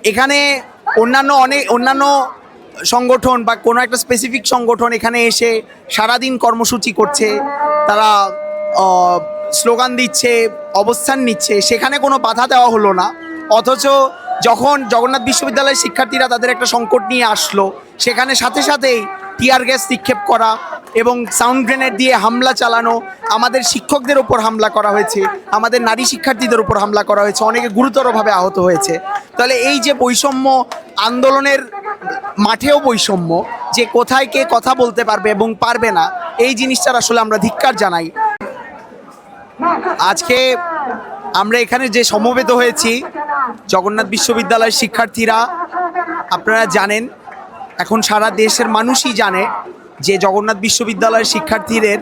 এখানে অন্যান্য সংগঠন বা কোনো একটা স্পেসিফিক সংগঠন এখানে এসে সারাদিন কর্মসূচি করছে, তারা স্লোগান দিচ্ছে, অবস্থান নিচ্ছে, সেখানে কোনো বাধা দেওয়া হলো না। অথচ যখন জগন্নাথ বিশ্ববিদ্যালয়ের শিক্ষার্থীরা তাদের একটা সংকট নিয়ে আসলো, সেখানে সাথে সাথেই টিয়ার গ্যাস নিক্ষেপ করা এবং সাউন্ড গ্রেনেড দিয়ে হামলা চালানো, আমাদের শিক্ষকদের ওপর হামলা করা হয়েছে, আমাদের নারী শিক্ষার্থীদের উপর হামলা করা হয়েছে, অনেকে গুরুতরভাবে আহত হয়েছে। তাহলে এই যে বৈষম্য, আন্দোলনের মাঠেও বৈষম্য, যে কোথায় কে কথা বলতে পারবে এবং পারবে না, এই জিনিসটার আসলে আমরা ধিক্কার জানাই। আজকে আমরা এখানে যে সমবেত হয়েছি, জগন্নাথ বিশ্ববিদ্যালয়ের শিক্ষার্থীরা, আপনারা জানেন, এখন সারা দেশের মানুষই জানে যে জগন্নাথ বিশ্ববিদ্যালয়ের শিক্ষার্থীদের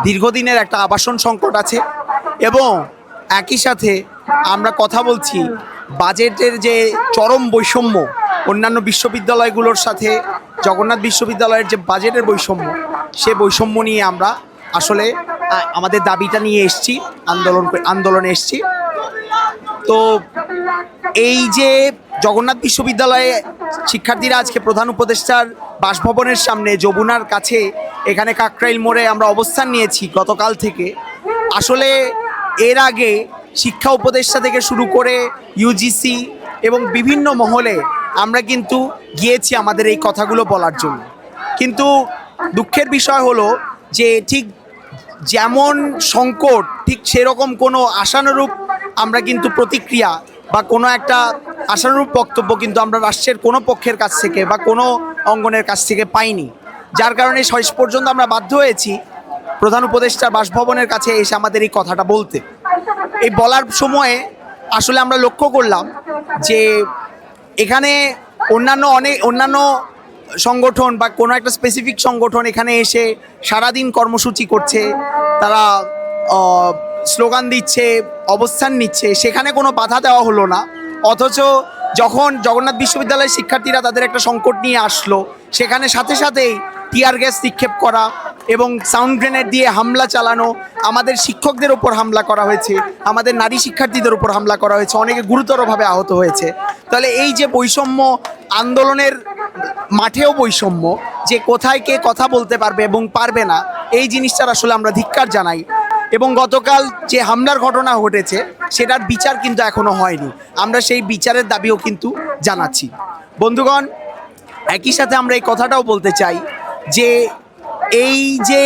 দীর্ঘদিনের একটা আবাসন সংকট আছে, এবং একই সাথে আমরা কথা বলছি বাজেটের যে চরম বৈষম্য, অন্যান্য বিশ্ববিদ্যালয়গুলোর সাথে জগন্নাথ বিশ্ববিদ্যালয়ের যে বাজেটের বৈষম্য, সে বৈষম্য নিয়ে আমরা আসলে আমাদের দাবিটা নিয়ে এসছি, আন্দোলনে এসছি। তো এই যে জগন্নাথ বিশ্ববিদ্যালয়ে শিক্ষার্থীরা আজকে প্রধান উপদেষ্টার বাসভবনের সামনে যমুনার কাছে এখানে কাকরাইল মোড়ে আমরা অবস্থান নিয়েছি গতকাল থেকে। আসলে এর আগে শিক্ষা উপদেষ্টা থেকে শুরু করে ইউজিসি এবং বিভিন্ন মহলে আমরা কিন্তু গিয়েছি আমাদের এই কথাগুলো বলার জন্য, কিন্তু দুঃখের বিষয় হলো যে ঠিক যেমন সংকট, ঠিক সেরকম কোনো আশানুরূপ আমরা কিন্তু প্রতিক্রিয়া বা কোনো একটা আশানুরূপ বক্তব্য কিন্তু আমরা রাষ্ট্রের কোনো পক্ষের কাছ থেকে বা কোনো অঙ্গনের কাছ থেকে পাইনি, যার কারণে শেষ পর্যন্ত আমরা বাধ্য হয়েছি প্রধান উপদেষ্টার বাসভবনের কাছে এসে আমাদের এই কথাটা বলতে। এই বলার সময়ে আসলে আমরা লক্ষ্য করলাম যে এখানে অন্যান্য সংগঠন বা কোনো একটা স্পেসিফিক সংগঠন এখানে এসে সারাদিন কর্মসূচি করছে, তারা স্লোগান দিচ্ছে, অবস্থান নিচ্ছে, সেখানে কোনো বাধা দেওয়া হলো না। অথচ যখন জগন্নাথ বিশ্ববিদ্যালয়ের শিক্ষার্থীরা তাদের একটা সংকট নিয়ে আসলো, সেখানে সাথে সাথেই টিয়ার গ্যাস নিক্ষেপ করা এবং সাউন্ড গ্রেনেড দিয়ে হামলা চালানো, আমাদের শিক্ষকদের ওপর হামলা করা হয়েছে, আমাদের নারী শিক্ষার্থীদের উপর হামলা করা হয়েছে, অনেকে গুরুতরভাবে আহত হয়েছে। তাহলে এই যে বৈষম্য, আন্দোলনের মাঠেও বৈষম্য, যে কোথায় কে কথা বলতে পারবে এবং পারবে না, এই জিনিসটার আসলে আমরা ধিক্কার জানাই। এবং গতকাল যে হামলার ঘটনা ঘটেছে সেটার বিচার কিন্তু এখনো হয়নি, আমরা সেই বিচারের দাবিও কিন্তু জানাচ্ছি। বন্ধুগণ, একই সাথে আমরা এই কথাটাও বলতে চাই যে এই যে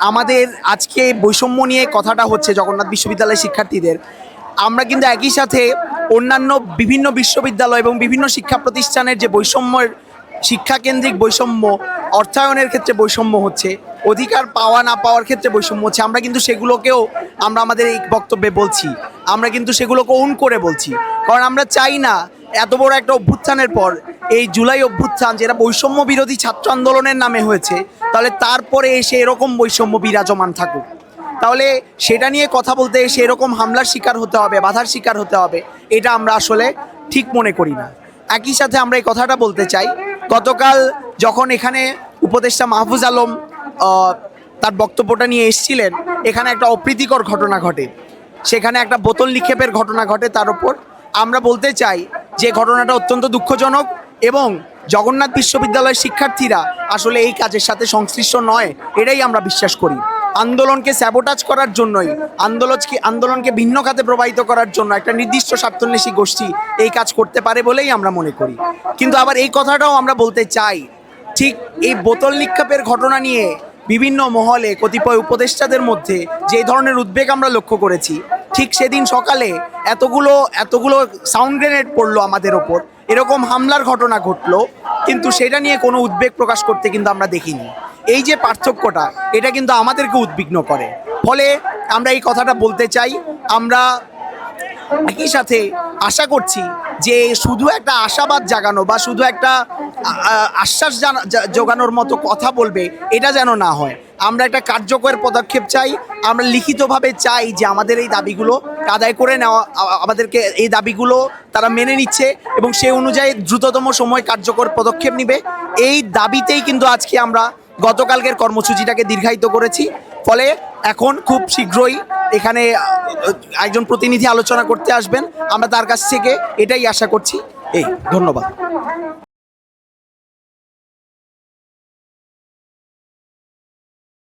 আমাদের আজকে বৈষম্য নিয়ে কথাটা হচ্ছে জগন্নাথ বিশ্ববিদ্যালয়ের শিক্ষার্থীদের, আমরা কিন্তু একই সাথে অন্যান্য বিভিন্ন বিশ্ববিদ্যালয় এবং বিভিন্ন শিক্ষা প্রতিষ্ঠানের যে বৈষম্যের, শিক্ষাকেন্দ্রিক বৈষম্য, অর্থায়নের ক্ষেত্রে বৈষম্য হচ্ছে, অধিকার পাওয়া না পাওয়ার ক্ষেত্রে বৈষম্য হচ্ছে, আমরা কিন্তু সেগুলোকেও আমরা আমাদের এই বক্তব্যে বলছি, আমরা কিন্তু সেগুলোকে ওন করে বলছি। কারণ আমরা চাই না এত বড় একটা অভ্যুত্থানের পর, এই জুলাই অভ্যুত্থান যেটা বৈষম্য বিরোধী ছাত্র আন্দোলনের নামে হয়েছে, তাহলে তারপরে এসে এরকম বৈষম্য বিরাজমান থাকুক। তাহলে সেটা নিয়ে কথা বলতে এসে এরকম হামলার শিকার হতে হবে, বাধার শিকার হতে হবে, এটা আমরা আসলে ঠিক মনে করি না। একই সাথে আমরা এই কথাটা বলতে চাই, গতকাল যখন এখানে উপদেষ্টা মাহফুজ আলম তার বক্তব্যটা নিয়ে এসেছিলেন, এখানে একটা অপ্রীতিকর ঘটনা ঘটে, সেখানে একটা বোতল নিক্ষেপের ঘটনা ঘটে তার উপর। আমরা বলতে চাই যে ঘটনাটা অত্যন্ত দুঃখজনক, এবং জগন্নাথ বিশ্ববিদ্যালয়ের শিক্ষার্থীরা আসলে এই কাজের সাথে সংশ্লিষ্ট নয়, এটাই আমরা বিশ্বাস করি। আন্দোলনকে স্যাবোটাজ করার জন্যই, আন্দোলনকে ভিন্ন খাতে প্রবাহিত করার জন্য একটা নির্দিষ্ট স্বার্থান্বেষী গোষ্ঠী এই কাজ করতে পারে বলেই আমরা মনে করি। কিন্তু আবার এই কথাটাও আমরা বলতে চাই, ঠিক এই বোতল নিক্ষেপের ঘটনা নিয়ে বিভিন্ন মহলে কতিপয় উপদেষ্টাদের মধ্যে যে ধরনের উদ্বেগ আমরা লক্ষ্য করেছি, ঠিক সেদিন সকালে এতগুলো সাউন্ড গ্রেনেড পড়লো আমাদের ওপর, এরকম হামলার ঘটনা ঘটলো, কিন্তু সেটা নিয়ে কোনো উদ্বেগ প্রকাশ করতে কিন্তু আমরা দেখিনি। এই যে পার্থক্যটা, এটা কিন্তু আমাদেরকে উদ্বিগ্ন করে। ফলে আমরা এই কথাটা বলতে চাই। আমরা একই সাথে আশা করছি যে শুধু একটা আশাবাদ জাগানো বা শুধু একটা আশ্বাস জোগানোর মতো কথা বলবে, এটা যেন না হয়। আমরা একটা কার্যকর পদক্ষেপ চাই, আমরা লিখিতভাবে চাই যে আমাদের এই দাবিগুলো আদায় করে নেওয়া, আমাদেরকে এই দাবিগুলো তারা মেনে নিচ্ছে এবং সেই অনুযায়ী দ্রুততম সময় কার্যকর পদক্ষেপ নেবে। এই দাবিতেই কিন্তু আজকে আমরা গতকালকের কর্মসূচিটাকে দীর্ঘায়িত করেছি। ফলে এখন খুব শীঘ্রই এখানে একজন প্রতিনিধি আলোচনা করতে আসবেন, আমরা তার কাছ থেকে এটাই আশা করছি। এই ধন্যবাদ।